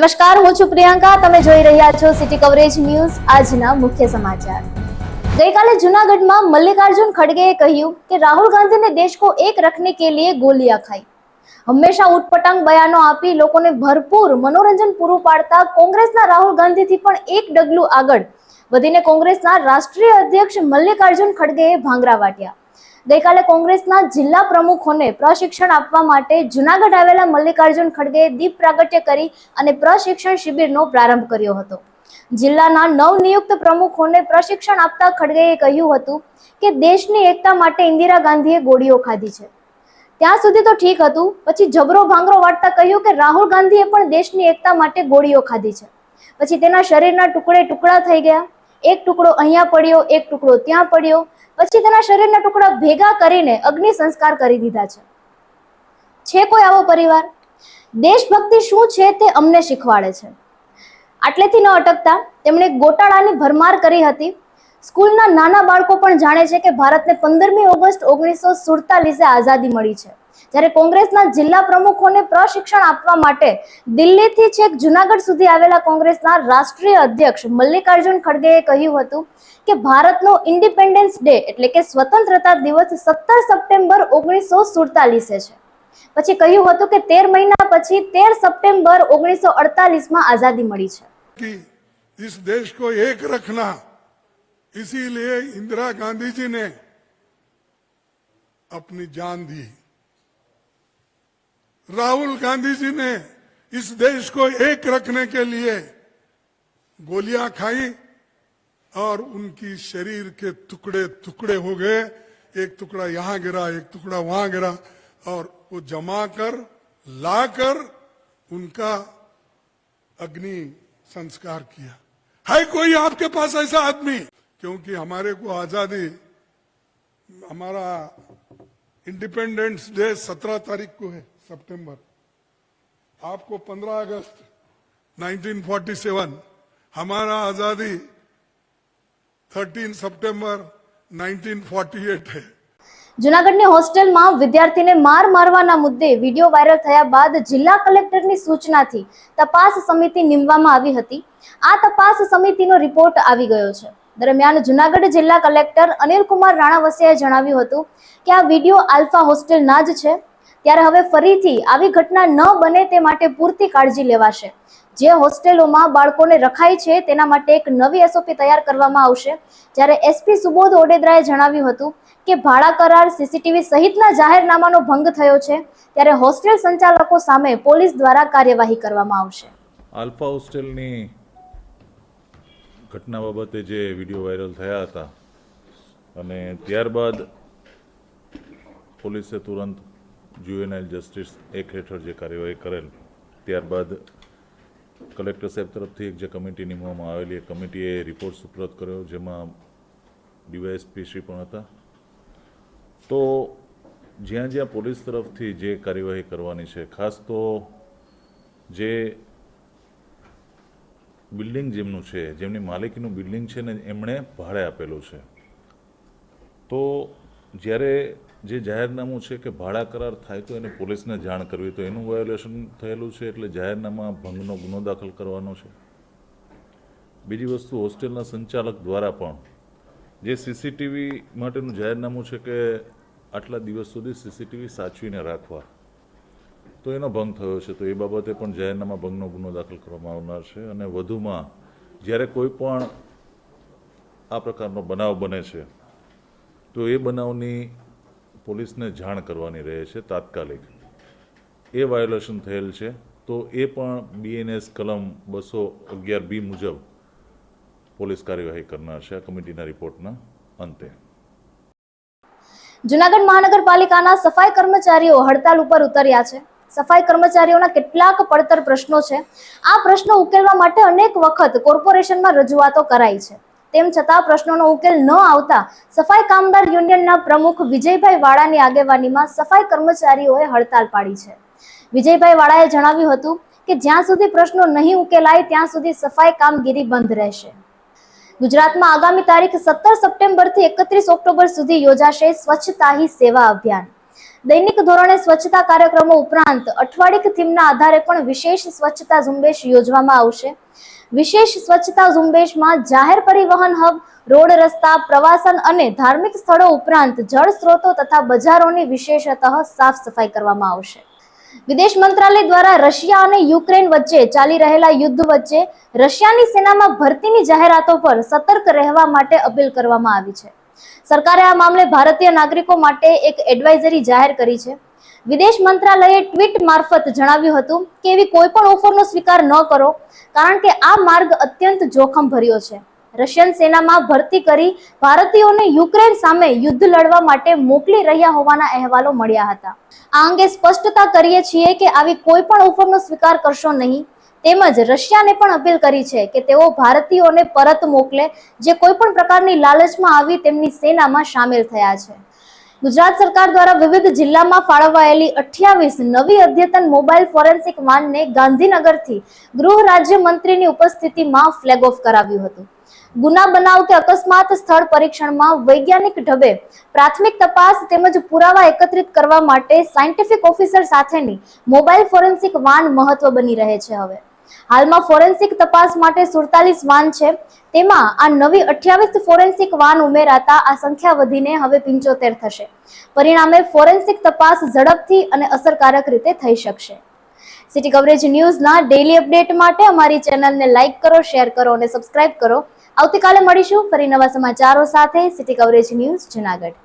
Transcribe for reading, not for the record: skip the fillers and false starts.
નમસ્કાર, હું છું પ્રિયંકા. તમે જોઈ રહ્યા છો સિટી કવરેજ ન્યૂઝ. આજના મુખ્ય સમાચાર. ગઈકાલે જૂનાગઢમાં મલ્લિકાર્જુન ખડગેએ કહ્યું કે રાહુલ ગાંધીને દેશ કો એક રખને કે લીએ ગોલિयां ખાઈ. હંમેશા ઉટપટાંગ બયાનો આપી લોકોને ભરપૂર મનોરંજન પૂરું પાડતા કોંગ્રેસના રાહુલ ગાંધીથી પણ એક ડગલું આગળ વધીને કોંગ્રેસના રાષ્ટ્રીય અધ્યક્ષ મલ્લિકાર્જુન ખડગેએ ભાંગરા વાટ્યા. ગઈકાલે કોંગ્રેસના જિલ્લા પ્રમુખોને પ્રશિક્ષણ આપવા માટે જૂનાગઢ આવેલા મલ્લિકાર્જુન ખડગેએ દીપ પ્રાગટ્ય કરી અને પ્રશિક્ષણ શિબિરનો પ્રારંભ કર્યો હતો. જિલ્લાના નવનિયુક્ત પ્રમુખોને પ્રશિક્ષણ આપતા ખડગેએ કહ્યું હતું કે દેશની એકતા માટે ઇન્દિરા ગાંધીએ ગોળીઓ ખાધી છે. ત્યાં સુધી તો ઠીક હતું, પછી જબરો ભાંગરો વાટતા કહ્યું કે રાહુલ ગાંધીએ પણ દેશની એકતા માટે ગોળીઓ ખાધી છે. પછી તેના શરીરના ટુકડા થઈ ગયા. એક ટુકડો અહીંયા પડ્યો, એક ટુકડો ત્યાં પડ્યો. પછી તેના શરીરના ટુકડા ભેગા કરીને અગ્નિ સંસ્કાર કરી દીધા છે કોઈ આવો પરિવાર? દેશભક્તિ શું છે તે અમને શીખવાડે છે. આટલેથી ન અટકતા તેમણે ગોટાળાની ભરમાર કરી હતી. સ્કૂલના નાના બાળકો પણ જાણે છે કે ભારતને 15મી ઓગસ્ટ 1947 આઝાદી મળી છે. જ્યારે કોંગ્રેસના જિલ્લા પ્રમુખોને પ્રશિક્ષણ આપવા માટે દિલ્હીથી છેક જૂનાગઢ સુધી આવેલા કોંગ્રેસના રાષ્ટ્રીય અધ્યક્ષ મલ્લિકાર્જુન ખડગેએ કહ્યું હતું કે ભારતનો ઇન્ડિપેન્ડન્સ ડે એટલે કે સ્વતંત્રતા દિવસ 17 સપ્ટેમ્બર 1947 છે. પછી કહ્યું હતું કે 13 મહિના પછી 13 સપ્ટેમ્બર 1948 આઝાદી મળી છે. इस देश को एक रखना, इसीलिए इंदिरा गांधी जी ने अपनी जान दी. राहुल गांधी जी ने इस देश को एक रखने के लिए गोलियां खाई और उनकी शरीर के टुकड़े टुकड़े हो गए. एक टुकड़ा यहां गिरा, एक टुकड़ा वहां गिरा और वो जमा कर लाकर उनका अग्नि संस्कार किया. है कोई आपके पास ऐसा आदमी? क्योंकि हमारे को आजादी, हमारा इंडिपेंडेंस डे 17 तारीख को है सितंबर. आपको 15 अगस्त 1947, हमारा आजादी 13 सितंबर 1948 है. જૂનાગઢની હોસ્ટેલમાં વિદ્યાર્થીને માર મારવાના મુદ્દે વિડીયો વાયરલ થયા બાદ જિલ્લા કલેક્ટરની સૂચનાથી તપાસ સમિતિ નીમવામાં આવી હતી. આ તપાસ સમિતિનો રિપોર્ટ આવી ગયો છે. દરમિયાન જૂનાગઢ જિલ્લા કલેક્ટર અનિલ કુમાર રાણાવસિયાએ જણાવ્યું હતું કે આ વિડીયો આલ્ફા હોસ્ટેલના જ છે. ત્યારે હવે ફરીથી આવી ઘટના ન બને તે માટે પૂરતી કાળજી લેવાશે. જે હોસ્ટેલોમાં બાળકોને રખાય છે તેના માટે એક નવી એસઓપી તૈયાર કરવામાં આવશે. જ્યારે એસપી સુબોધ ઓડેદરાએ જણાવ્યું હતું કે ભાડા કરાર, સીસીટીવી સહિતના જાહેરનામાનો ભંગ થયો છે ત્યારે હોસ્ટેલ સંચાલકો સામે પોલીસ દ્વારા કાર્યવાહી કરવામાં આવશે. આલ્ફા હોસ્ટેલની ઘટના બાબતે જે વિડીયો વાયરલ થયા હતા અને ત્યારબાદ પોલીસે તુરંત જ્યુવેનાઇલ જસ્ટિસ એક્ટ હેઠળ જે કાર્યવાહી કરેલ, ત્યારબાદ કલેક્ટર સાહેબ તરફથી એક જે કમિટી નીમવામાં આવેલી, એ કમિટીએ રિપોર્ટ સુપ્રત કર્યો, જેમાં ડીવાયએસપી શ્રી પણ હતા. તો જ્યાં જ્યાં પોલીસ તરફથી જે કાર્યવાહી કરવાની છે, ખાસ તો જે બિલ્ડિંગ જેમનું છે, જેમની માલિકીનું બિલ્ડિંગ છે ને એમણે ભાડે આપેલું છે, તો જ્યારે જે જાહેરનામું છે કે ભાડા કરાર થાય તો એને પોલીસને જાણ કરવી, તો એનું વાયોલેશન થયેલું છે એટલે જાહેરનામા ભંગનો ગુનો દાખલ કરવાનો છે. બીજી વસ્તુ, હોસ્ટેલના સંચાલક દ્વારા પણ જે સીસીટીવી માટેનું જાહેરનામું છે કે આટલા દિવસ સુધી સીસીટીવી સાચવીને રાખવા, તો એનો ભંગ થયો છે, તો એ બાબતે પણ જાહેરનામા ભંગનો ગુનો દાખલ કરવામાં આવનાર છે. અને વધુમાં જ્યારે કોઈ પણ આ પ્રકારનો બનાવ બને છે તો એ બનાવની પોલીસને જાણ કરવાની રહે છે તાત્કાલિક. એ વાયોલેશન થયેલ છે તો એ પણ બીએનએસ કલમ 211B મુજબ પોલીસ કાર્યવાહી કરનાર છે આ કમિટીના રિપોર્ટના અંતે. જૂનાગઢ મહાનગરપાલિકાના સફાઈ કર્મચારીઓ હડતાલ ઉપર ઉતર્યા છે. સફાઈ કર્મચારીઓના કેટલાક પડતર પ્રશ્નો છે. આ પ્રશ્નો ઉકેલવા માટે અનેક વખત કોર્પોરેશનમાં રજૂઆતો કરાઈ છે. તેમ છતાં પ્રશ્નોનો ઉકેલ ન આવતા સફાઈ કામદાર યુનિયનના પ્રમુખ વિજયભાઈ વાળાની આગેવાનીમાં સફાઈ કર્મચારીઓએ હડતાલ પાડી છે. વિજયભાઈ વાળાએ જણાવ્યું હતું કે જ્યાં સુધી પ્રશ્નો નહીં ઉકેલાય ત્યાં સુધી સફાઈ કામગીરી બંધ રહેશે. ગુજરાતમાં આગામી તારીખ 17 સપ્ટેમ્બરથી 31 ઓક્ટોબર સુધી યોજાશે સ્વચ્છતા હી સેવા અભિયાન. દૈનિક ધોરણે સ્વચ્છતા કાર્યક્રમો ઉપરાંત અઠવાડિક થીમના આધારે પણ વિશેષ સ્વચ્છતા ઝુંબેશ યોજવામાં આવશે. વિશેષ સ્વચ્છતા ઝુંબેશમાં જાહેર પરિવહન હબ, રોડ રસ્તા, પ્રવાસન અને ધાર્મિક સ્થળો ઉપરાંત જળ સ્ત્રોતો તથા બજારોની વિશેષતઃ સાફ સફાઈ કરવામાં આવશે. વિદેશ મંત્રાલય દ્વારા રશિયા અને યુક્રેન વચ્ચે ચાલી રહેલા યુદ્ધ વચ્ચે રશિયાની સેનામાં ભરતીની જાહેરાતો પર સતર્ક રહેવા માટે અપીલ કરવામાં આવી છે. સરકારે આ મામલે ભારતીય નાગરિકો માટે એક એડવાઇઝરી જાહેર કરી છે. વિદેશ મંત્રાલયે ટ્વીટ મારફત જણાવ્યું હતું કે એવી કોઈ પણ ઓફરનો સ્વીકાર ન કરો, કારણ કે આ માર્ગ અત્યંત જોખમ ભર્યો છે. રશિયન સેનામાં ભરતી કરી ભારતીયોને યુક્રેન સામે યુદ્ધ લડવા માટે મોકલી રહ્યા હોવાના અહેવાલો મળ્યા હતા. આ અંગે સ્પષ્ટતા કરીએ છીએ કે આવી કોઈ પણ ઓફરનો સ્વીકાર કરશો નહીં. તેમજ રશિયાને પણ અપીલ કરી છે કે તેઓ ભારતીયોને પરત મોકલે જે કોઈ પણ પ્રકારની લાલચમાં આવી તેમની સેનામાં સામેલ થયા છે. ગુજરાત સરકાર દ્વારા વિવિધ જિલ્લામાં ફાળવાયેલી 28 નવી અદ્યતન મોબાઈલ ફોરેન્સિક વાનને ગાંધીનગરથી ગૃહ રાજ્ય મંત્રીની ઉપસ્થિતિમાં ફ્લેગ ઓફ કરાવ્યું હતું. ગુના બનાવ કે અકસ્માત સ્થળ પરીક્ષણમાં વૈજ્ઞાનિક ઢબે પ્રાથમિક તપાસ તેમજ પુરાવા એકત્રિત કરવા માટે સાયન્ટિફિક ઓફિસર સાથેની મોબાઈલ ફોરેન્સિક વાન મહત્વ બની રહે છે. હવે હાલમાં ફોરેન્સિક તપાસ માટે 47 વાન છે, તેમાં આ નવી 28 ફોરેન્સિક વાન ઉમેરાતા આ સંખ્યા વધીને હવે 75 થશે. પરિણામે ફોરેન્સિક તપાસ ઝડપથી અને અસરકારક રીતે થઈ શકશે. સિટી કવરેજ ન્યૂઝના ડેઈલી અપડેટ માટે અમારી ચેનલને લાઇક કરો, શેર કરો અને સબસ્ક્રાઇબ કરો. આવતીકાલે મળીશું ફરી નવા સમાચારો સાથે. City coverage news Junagadh.